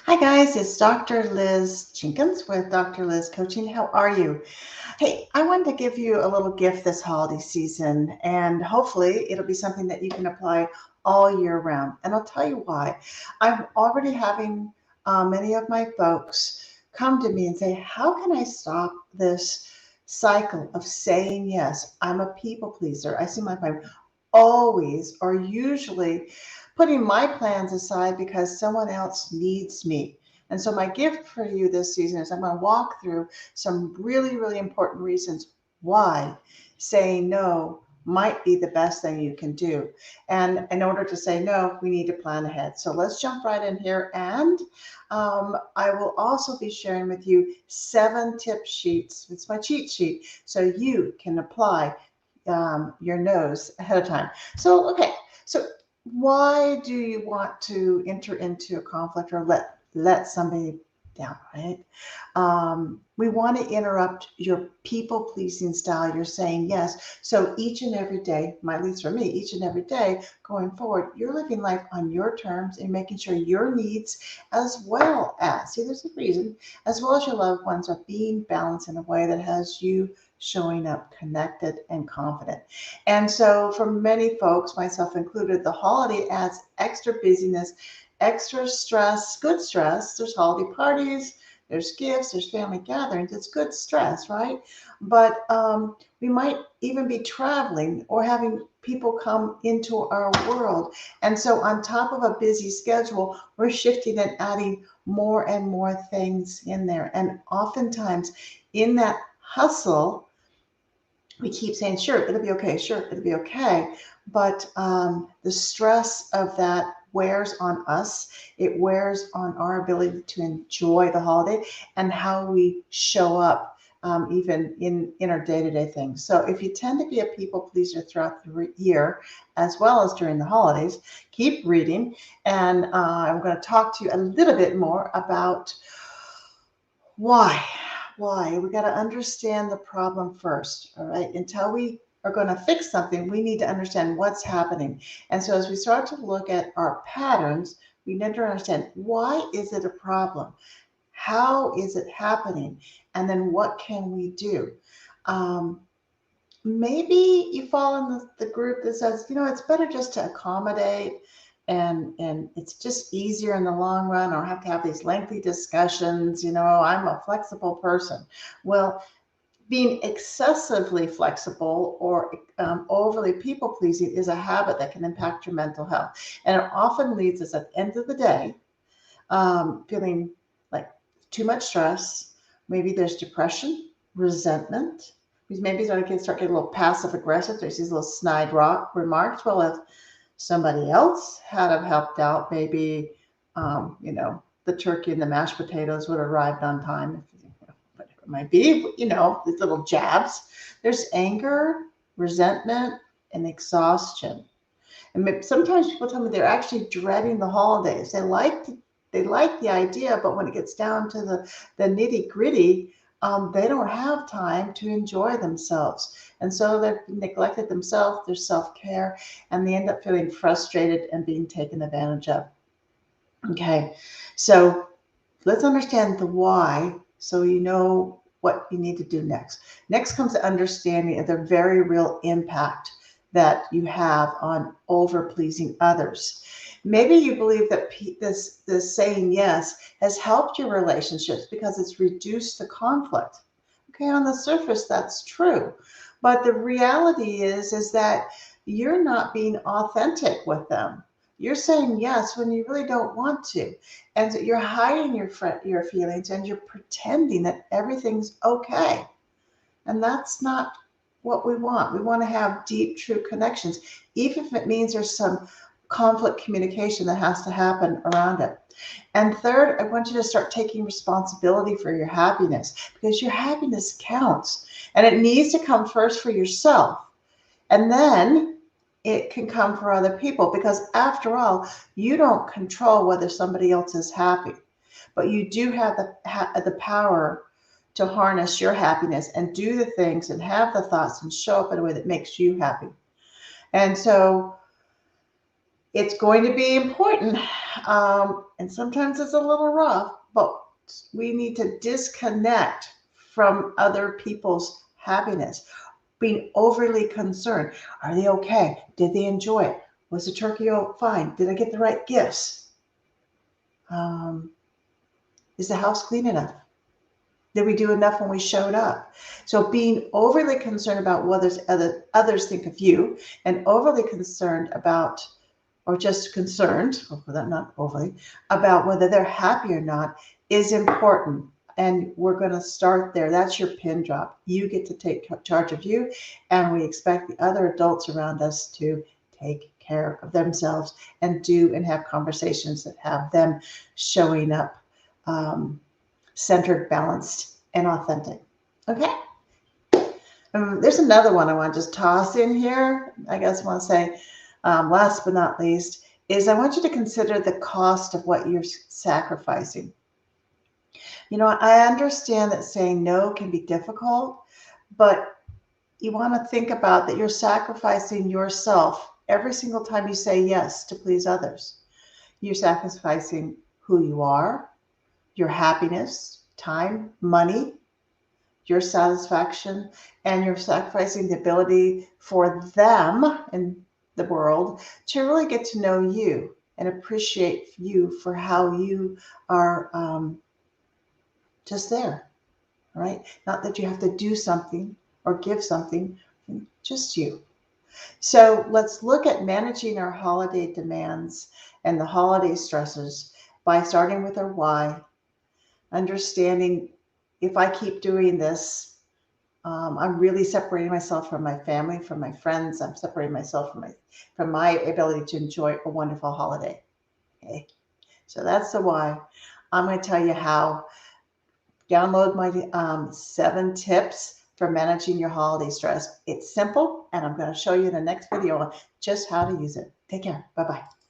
Hi guys, it's Dr. Liz Jenkins with Dr. Liz Coaching. How are you? Hey, I wanted to give you a little gift this holiday season, and hopefully it'll be something that you can apply all year round. And I'll tell you why. I'm already having many of my folks come to me and say, how can I stop this cycle of saying yes? I'm a people pleaser. I seem like I'm always or usually putting my plans aside because someone else needs me. And so, my gift for you this season is I'm going to walk through some really, really important reasons why saying no might be the best thing you can do. And in order to say no, we need to plan ahead. So, let's jump right in here. And I will also be sharing with you 7 tip sheets. It's my cheat sheet. So, you can apply your nose ahead of time. So, okay, so why do you want to enter into a conflict or let somebody down, right? We want to interrupt your people pleasing style. You're saying yes. So each and every day, at least for me, each and every day going forward, you're living life on your terms and making sure your needs, as well as, see, there's a reason, as well as your loved ones are being balanced in a way that has you showing up connected and confident. And so, for many folks, myself included, the holiday adds extra busyness, extra stress, good stress. There's holiday parties, there's gifts, there's family gatherings. It's good stress, right? But we might even be traveling or having people come into our world. And so, on top of a busy schedule, we're shifting and adding more and more things in there. And oftentimes, in that hustle, we keep saying, sure, it'll be okay, sure, it'll be okay. But the stress of that wears on us. It wears on our ability to enjoy the holiday and how we show up. Even in our day-to-day things. So if you tend to be a people pleaser throughout the year, as well as during the holidays, keep reading. And I'm going to talk to you a little bit more about why? Why? We got to understand the problem first, all right? Until we are going to fix something, we need to understand what's happening. And so as we start to look at our patterns, we need to understand, why is it a problem? How is it happening? And then what can we do? Um, Maybe you fall in the group that says, it's better just to accommodate, and it's just easier in the long run. I don't have to have these lengthy discussions. I'm a flexible person. Well, being excessively flexible or overly people pleasing is a habit that can impact your mental health, and it often leads us at the end of the day feeling like too much stress. Maybe there's depression, resentment. Because maybe start getting a little passive aggressive. There's these little snide remarks. Well, if somebody else had have helped out, maybe the turkey and the mashed potatoes would have arrived on time. Whatever it might be, these little jabs. There's anger, resentment, and exhaustion. And sometimes people tell me they're actually dreading the holidays. They like the idea, but when it gets down to the nitty gritty, they don't have time to enjoy themselves. And so they've neglected themselves, their self care, and they end up feeling frustrated and being taken advantage of. Okay, so let's understand the why so you know what you need to do next. Next comes the understanding of the very real impact that you have on over pleasing others. Maybe you believe that this saying yes has helped your relationships because it's reduced the conflict. Okay, on the surface, that's true. But the reality is that you're not being authentic with them. You're saying yes when you really don't want to. And so you're hiding your feelings and you're pretending that everything's okay. And that's not what we want. We want to have deep, true connections, even if it means there's some conflict communication that has to happen around it. And third, I want you to start taking responsibility for your happiness, because your happiness counts and it needs to come first for yourself. And then it can come for other people, because after all, you don't control whether somebody else is happy, but you do have the power to harness your happiness and do the things and have the thoughts and show up in a way that makes you happy. And so It's going to be important, and sometimes it's a little rough, but we need to disconnect from other people's happiness. Being overly concerned. Are they okay? Did they enjoy it? Was the turkey fine? Did I get the right gifts? Is the house clean enough? Did we do enough when we showed up? So being overly concerned about what others think of you, and overly concerned about, or just concerned, or not overly, about whether they're happy or not is important. And we're going to start there. That's your pin drop. You get to take charge of you, and we expect the other adults around us to take care of themselves and have conversations that have them showing up centered, balanced, and authentic. Okay? There's another one I want to just toss in here. I guess I want to say, last but not least, is I want you to consider the cost of what you're sacrificing. You know, I understand that saying no can be difficult, but you want to think about that you're sacrificing yourself every single time you say yes to please others. You're sacrificing who you are, your happiness, time, money, your satisfaction, and you're sacrificing the ability for them in the world to really get to know you and appreciate you for how you are just there, right? Not that you have to do something or give something, just you. So let's look at managing our holiday demands and the holiday stresses by starting with our why, understanding if I keep doing this, I'm really separating myself from my family, from my friends. I'm separating myself from my ability to enjoy a wonderful holiday. Okay, so that's the why. I'm going to tell you how. Download my 7 tips for managing your holiday stress. It's simple, and I'm going to show you in the next video just how to use it. Take care. Bye-bye.